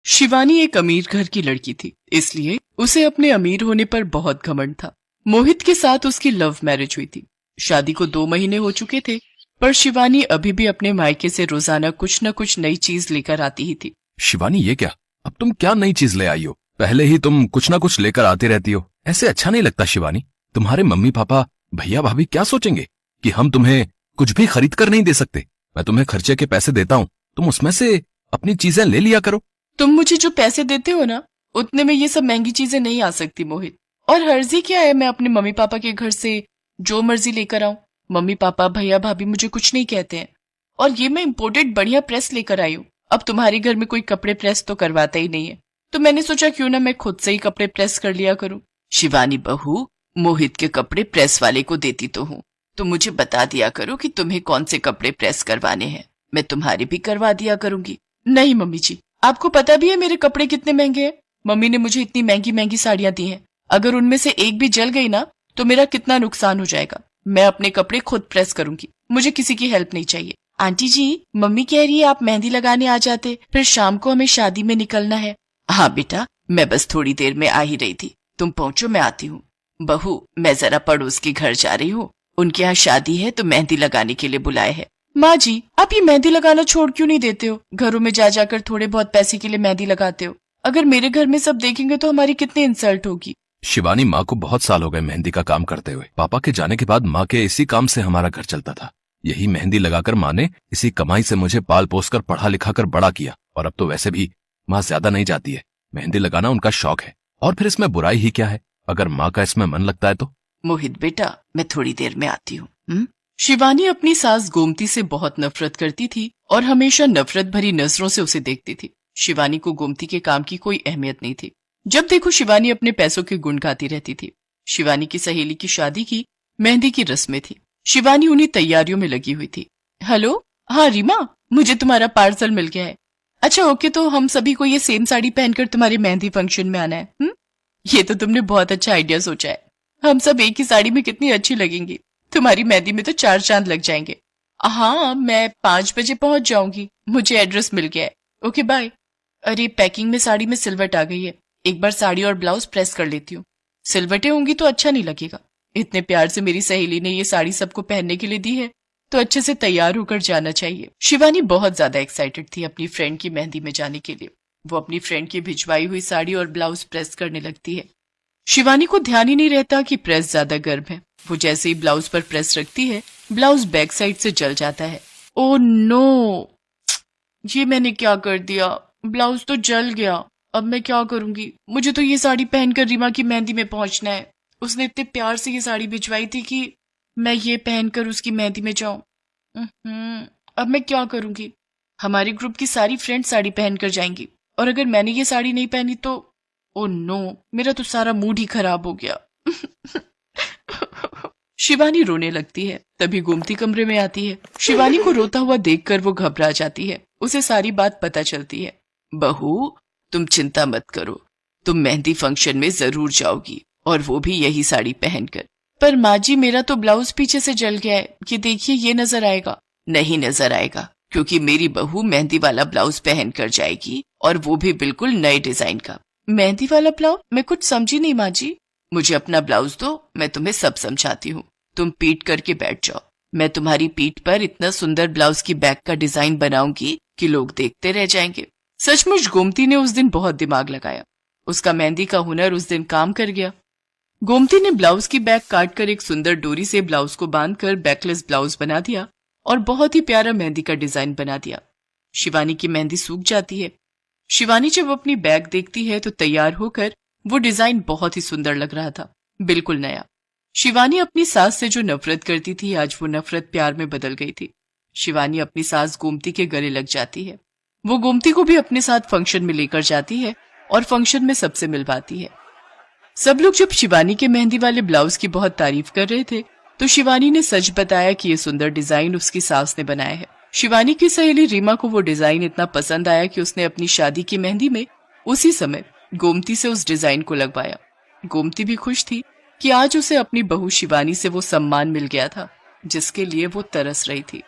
शिवानी एक अमीर घर की लड़की थी, इसलिए उसे अपने अमीर होने पर बहुत घमंड था। मोहित के साथ उसकी लव मैरिज हुई थी। शादी को 2 महीने हो चुके थे, पर शिवानी अभी भी अपने मायके से रोजाना कुछ न कुछ नई चीज लेकर आती ही थी। शिवानी, ये क्या? अब तुम क्या नई चीज ले आई हो? पहले ही तुम कुछ ना कुछ लेकर आती रहती हो। ऐसे अच्छा नहीं लगता शिवानी। तुम्हारे मम्मी पापा, भैया भाभी क्या सोचेंगे कि हम तुम्हें कुछ भी खरीद कर नहीं दे सकते। मैं तुम्हें खर्चे के पैसे देता हूँ, तुम उसमें से अपनी चीजें ले लिया करो। तुम मुझे जो पैसे देते हो ना, उतने में ये सब महंगी चीजें नहीं आ सकती मोहित। और हर्जी क्या है, मैं अपने मम्मी पापा के घर से जो मर्जी लेकर आऊं। मम्मी पापा भैया भाभी मुझे कुछ नहीं कहते हैं। और ये मैं इम्पोर्टेड बढ़िया प्रेस लेकर आई हूँ। अब तुम्हारे घर में कोई कपड़े प्रेस तो करवाता ही नहीं है, तो मैंने सोचा क्यों ना मैं खुद से ही कपड़े प्रेस कर लिया करूं। शिवानी बहू, मोहित के कपड़े प्रेस वाले को देती तो हूँ, तो मुझे बता दिया करो कि तुम्हें कौन से कपड़े प्रेस करवाने हैं, मैं तुम्हारे भी करवा दिया करूंगी। नहीं मम्मी जी, आपको पता भी है मेरे कपड़े कितने महंगे हैं। मम्मी ने मुझे इतनी महंगी महंगी साड़ियां दी हैं, अगर उनमें से एक भी जल गई ना तो मेरा कितना नुकसान हो जाएगा। मैं अपने कपड़े खुद प्रेस करूंगी, मुझे किसी की हेल्प नहीं चाहिए। आंटी जी, मम्मी कह रही है आप मेहंदी लगाने आ जाते, फिर शाम को हमें शादी में निकलना है। हाँ बेटा, मैं बस थोड़ी देर में आ ही रही थी, तुम पहुंचो मैं आती हूँ। बहू, मैं जरा पड़ोस के घर जा रही हूँ, उनके यहाँ शादी है तो मेहंदी लगाने के लिए बुलाए है। माँ जी, आप ये मेहंदी लगाना छोड़ क्यों नहीं देते हो? घरों में जा जाकर थोड़े बहुत पैसे के लिए मेहंदी लगाते हो। अगर मेरे घर में सब देखेंगे तो हमारी कितनी इंसल्ट होगी। शिवानी, माँ को बहुत साल हो गए मेहंदी का काम करते हुए। पापा के जाने के बाद माँ के इसी काम से हमारा घर चलता था। यही मेहंदी लगाकर माँ ने इसी कमाई से मुझे पाल पोस कर पढ़ा लिखा कर बड़ा किया। और अब तो वैसे भी माँ ज्यादा नहीं जाती है, मेहंदी लगाना उनका शौक है। और फिर इसमें बुराई ही क्या है, अगर माँ का इसमें मन लगता है तो। मोहित बेटा, मैं थोड़ी देर में आती हूँ। शिवानी अपनी सास गोमती से बहुत नफरत करती थी और हमेशा नफरत भरी नजरों से उसे देखती थी। शिवानी को गोमती के काम की कोई अहमियत नहीं थी। जब देखो शिवानी अपने पैसों के गुण गाती रहती थी। शिवानी की सहेली की शादी की मेहंदी की रस्में थी। शिवानी उन्हीं तैयारियों में लगी हुई थी। हेलो, हाँ रीमा, मुझे तुम्हारा पार्सल मिल गया है। अच्छा ओके, तो हम सभी को ये सेम साड़ी पहनकर तुम्हारे मेहंदी फंक्शन में आना है। ये तो तुमने बहुत अच्छा आइडिया सोचा है। हम सब एक ही साड़ी में कितनी अच्छी लगेंगी। तुम्हारी मेहंदी में तो 4 चांद लग जाएंगे। हाँ, मैं 5 बजे पहुंच जाऊंगी, मुझे एड्रेस मिल गया है। Okay bye. अरे, पैकिंग में साड़ी में सिलवट आ गई है, एक बार साड़ी और ब्लाउज प्रेस कर लेती हूँ। सिलवटें होंगी तो अच्छा नहीं लगेगा। इतने प्यार से मेरी सहेली ने ये साड़ी सबको पहनने के लिए दी है, तो अच्छे से तैयार होकर जाना चाहिए। शिवानी बहुत ज्यादा एक्साइटेड थी अपनी फ्रेंड की मेहंदी में जाने के लिए। वो अपनी फ्रेंड की भिजवाई हुई साड़ी और ब्लाउज प्रेस करने लगती है। शिवानी को ध्यान ही नहीं रहता कि प्रेस ज्यादा गर्म है। वो जैसे ही ब्लाउज पर प्रेस रखती है, ब्लाउज बैक साइड से जल जाता है। ओह नो, ये मैंने क्या कर दिया, ब्लाउज तो जल गया। अब मैं क्या करूंगी? मुझे तो ये साड़ी पहनकर रीमा की मेहंदी में पहुंचना है। उसने इतने प्यार से ये साड़ी भिजवाई थी कि मैं ये पहनकर उसकी मेहंदी में जाऊं। अब मैं क्या करूंगी? हमारे ग्रुप की सारी फ्रेंड साड़ी पहनकर जाएंगी, और अगर मैंने ये साड़ी नहीं पहनी तो ओह नो, मेरा तो सारा मूड ही खराब हो गया। शिवानी रोने लगती है। तभी गोमती कमरे में आती है। शिवानी को रोता हुआ देखकर वो घबरा जाती है। उसे सारी बात पता चलती है। बहू, तुम चिंता मत करो, तुम मेहंदी फंक्शन में जरूर जाओगी, और वो भी यही साड़ी पहनकर। पर माँ जी, मेरा तो ब्लाउज पीछे से जल गया है, ये देखिए, ये नजर आएगा। नहीं नजर आएगा, क्योंकि मेरी बहू मेहंदी वाला ब्लाउज पहन कर जाएगी, और वो भी बिल्कुल नए डिजाइन का। मेहंदी वाला ब्लाउज? मैं कुछ समझी नहीं माँ जी। मुझे अपना ब्लाउज दो, मैं तुम्हें सब समझाती हूँ। तुम पीट करके बैठ जाओ, मैं तुम्हारी पीठ पर इतना सुंदर ब्लाउज की बैक का डिजाइन बनाऊंगी कि लोग देखते रह जाएंगे। सचमुच गोमती ने उस दिन बहुत दिमाग लगाया। उसका मेहंदी का हुनर उस दिन काम कर गया। गोमती ने ब्लाउज की बैक काट कर एक सुंदर डोरी से ब्लाउज को बांधकर बैकलेस ब्लाउज बना दिया और बहुत ही प्यारा मेहंदी का डिजाइन बना दिया। शिवानी की मेहंदी सूख जाती है। शिवानी जब अपनी बैग देखती है तो तैयार होकर वो डिजाइन बहुत ही सुंदर लग रहा था, बिल्कुल नया। शिवानी अपनी सास से जो नफरत करती थी, आज वो नफरत प्यार में बदल गई थी। शिवानी अपनी सास गोमती के गले लग जाती है। वो गोमती को भी अपने साथ फंक्शन में लेकर जाती है और फंक्शन में सबसे मिलवाती है। सब लोग जब शिवानी के मेहंदी वाले ब्लाउज की बहुत तारीफ कर रहे थे, तो शिवानी ने सच बताया कि ये सुंदर डिजाइन उसकी सास ने बनाया है। शिवानी की सहेली रीमा को वो डिजाइन इतना पसंद आया कि उसने अपनी शादी की मेहंदी में उसी समय गोमती से उस डिजाइन को लगवाया। गोमती भी खुश थी कि आज उसे अपनी बहू शिवानी से वो सम्मान मिल गया था जिसके लिए वो तरस रही थी।